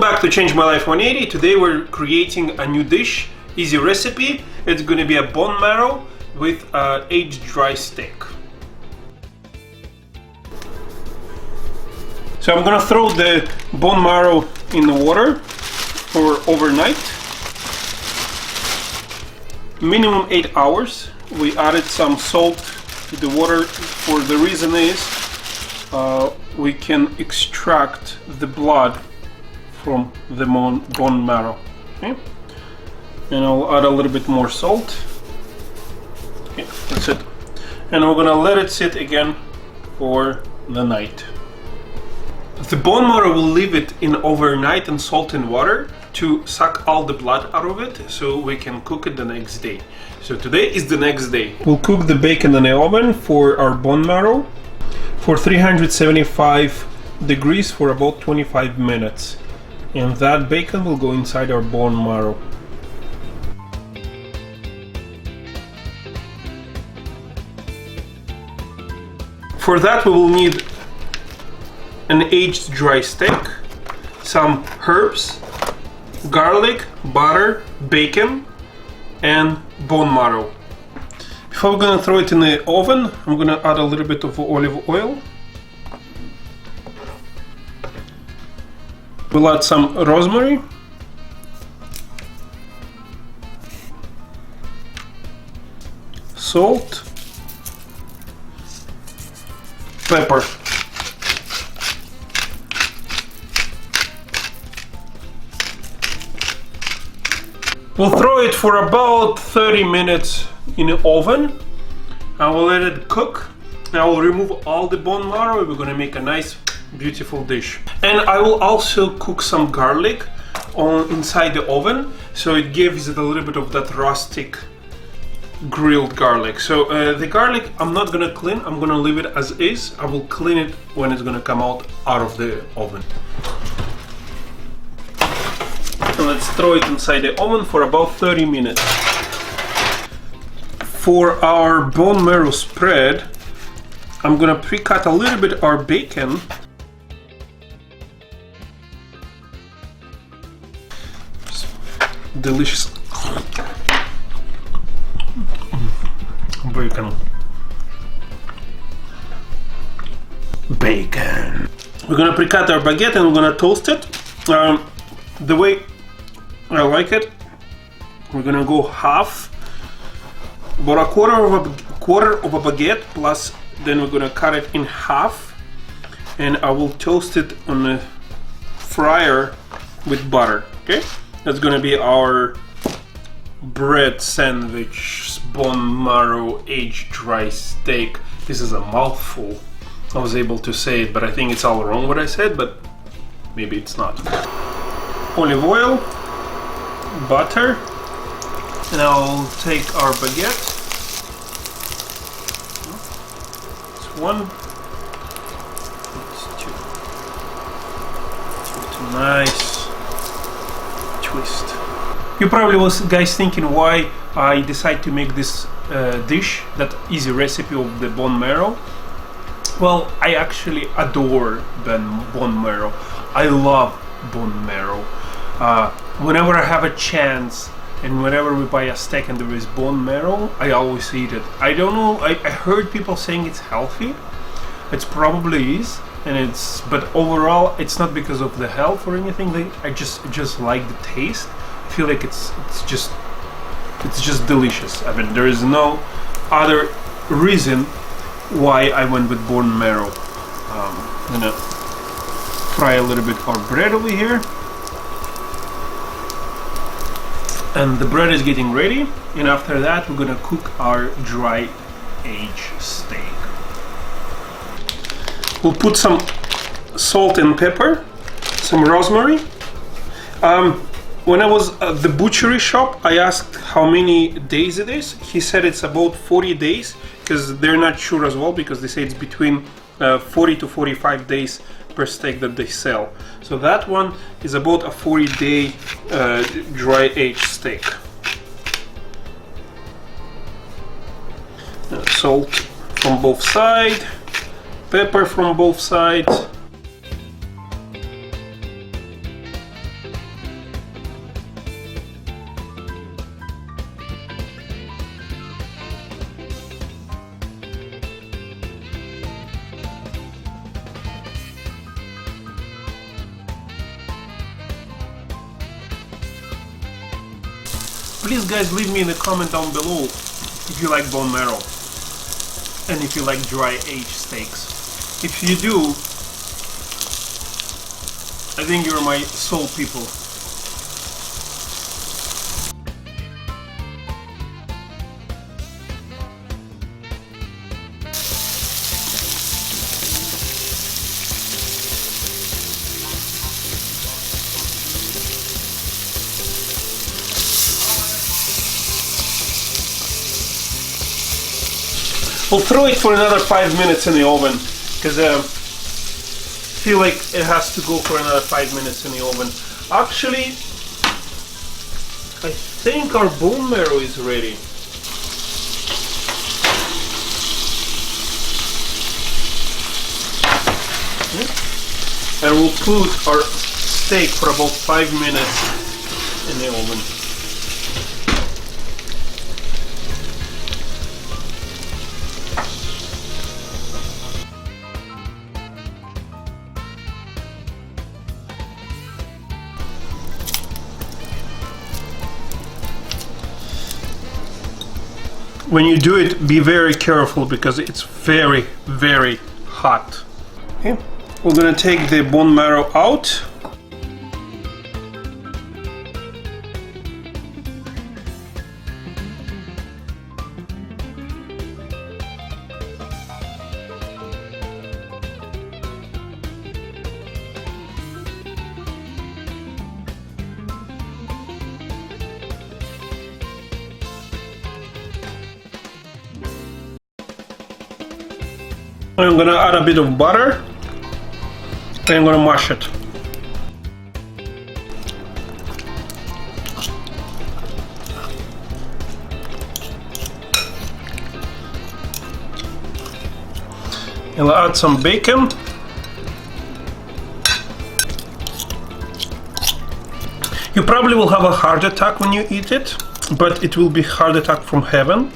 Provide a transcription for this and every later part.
back to Change My Life 180. Today we're creating a new dish, easy recipe. It's going to be a bone marrow with aged dry steak. So I'm going to throw the bone marrow in the water for overnight. Minimum 8 hours. We added some salt to the water for the reason is we can extract the blood from the bone marrow. Okay? And I'll add a little bit more salt. Okay, that's it. And we're gonna let it sit again for the night. The bone marrow will leave it in overnight in salt and water to suck all the blood out of it so we can cook it the next day. So today is the next day. We'll cook the bacon in the oven for our bone marrow for 375 degrees for about 25 minutes. And that bacon will go inside our bone marrow. For that we will need an aged dry steak, some herbs, garlic, butter, bacon, and bone marrow. Before we're gonna throw it in the oven, I'm gonna add a little bit of olive oil. We'll add some rosemary, salt, pepper. We'll throw it for about 30 minutes in the oven and we'll let it cook. Now we'll remove all the bone marrow. We're gonna make a nice beautiful dish. And I will also cook some garlic inside the oven so it gives it a little bit of that rustic grilled garlic. So the garlic I'm not gonna clean, I'm gonna leave it as is. I will clean it when it's gonna come out of the oven. And let's throw it inside the oven for about 30 minutes. For our bone marrow spread, I'm gonna pre-cut a little bit our bacon. Delicious bacon. We're gonna pre-cut our baguette and we're gonna toast it. The way I like it, we're gonna go half, about a quarter of a baguette, plus then we're gonna cut it in half, and I will toast it on the fryer with butter. Okay, that's gonna be our bread sandwich, bone marrow aged dry steak. This is a mouthful. I was able to say it, but I think it's all wrong what I said, but maybe it's not. Olive oil, butter, and I'll take our baguette. It's one, it's two. It's a nice twist. You probably was guys thinking why I decided to make this dish, that easy recipe of the bone marrow. Well, I actually adore bone marrow. I love bone marrow. Whenever I have a chance and whenever we buy a steak and there is bone marrow, I always eat it. I don't know, I heard people saying it's healthy. It probably is, but overall it's not because of the health or anything. I just like the taste. I feel like it's just delicious. I mean, there is no other reason why I went with bone marrow. I'm gonna fry a little bit our bread over here. And the bread is getting ready, and after that we're gonna cook our dry aged steak. We'll put some salt and pepper, some rosemary. When I was at the butchery shop, I asked how many days it is. He said it's about 40 days, because they're not sure as well, because they say it's between 40 to 45 days per steak that they sell. So that one is about a 40-day dry aged steak. Salt from both sides, pepper from both sides. Please guys, leave me in the comment down below if you like bone marrow and if you like dry aged steaks. If you do, I think you're my soul people. We'll throw it for another 5 minutes in the oven because I feel like it has to go for another 5 minutes in the oven. Actually, I think our bone marrow is ready. And we'll put our steak for about 5 minutes in the oven. When you do it, be very careful because it's very, very hot. Okay, we're gonna take the bone marrow out. I'm gonna add a bit of butter and I'm gonna mash it. I'll add some bacon. You probably will have a heart attack when you eat it, but it will be heart attack from heaven.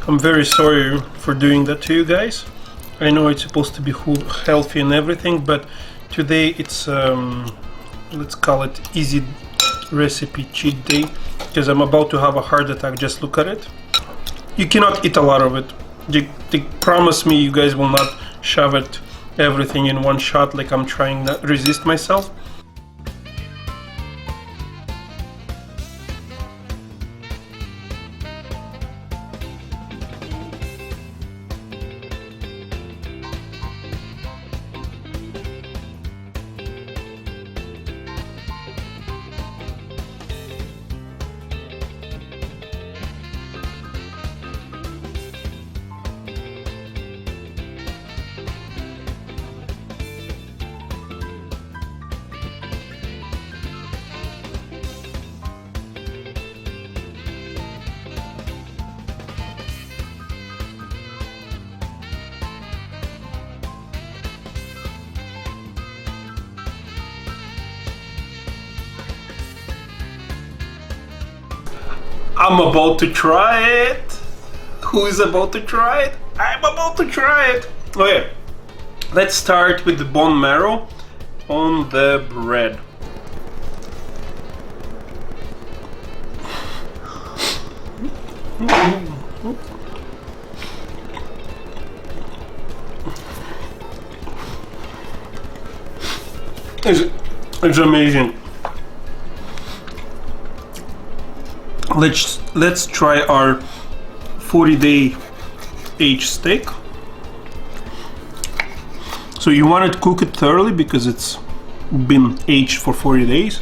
I'm very sorry for doing that to you guys. I know it's supposed to be healthy and everything, but today it's let's call it easy recipe cheat day because I'm about to have a heart attack. Just look at it. You cannot eat a lot of it. They promise me you guys will not shove it everything in one shot like I'm trying to resist myself. I'm about to try it. Who is about to try it? I'm about to try it. Okay, let's start with the bone marrow on the bread. It's amazing. Let's try our 40-day aged steak. So you want to cook it thoroughly because it's been aged for 40 days.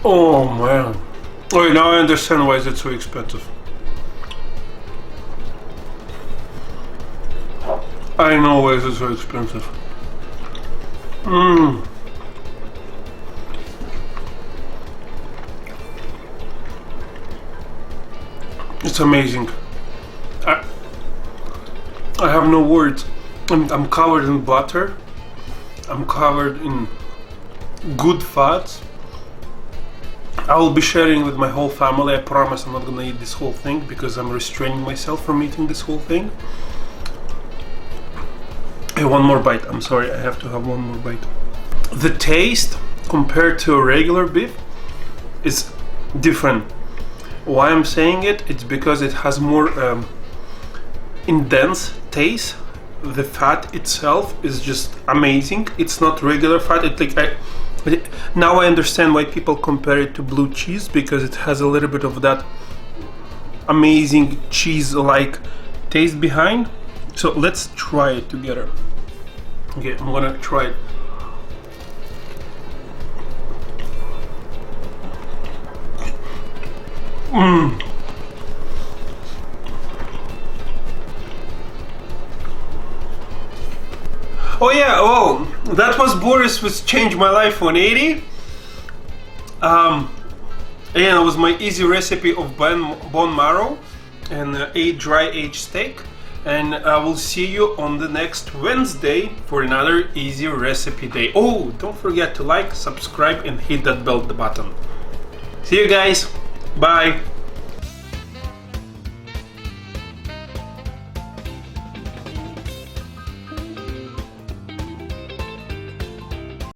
Oh man. Okay, now I understand why it's so expensive. I know why it's so expensive. It's amazing. I have no words. I'm covered in butter. I'm covered in good fats. I will be sharing with my whole family. I promise I'm not gonna eat this whole thing because I'm restraining myself from eating this whole thing. Okay, one more bite. I'm sorry, I have to have one more bite. The taste compared to a regular beef is different. Why I'm saying it? It's because it has more intense taste. The fat itself is just amazing. It's not regular fat. Now I understand why people compare it to blue cheese, because it has a little bit of that amazing cheese-like taste behind. So let's try it together. Okay, I'm gonna try it. Oh yeah, oh, that was Boris with Change My Life 180. And it was my easy recipe of bone marrow and dry aged steak. And I will see you on the next Wednesday for another easy recipe day. Oh, don't forget to like, subscribe, and hit that bell button. See you guys. Bye.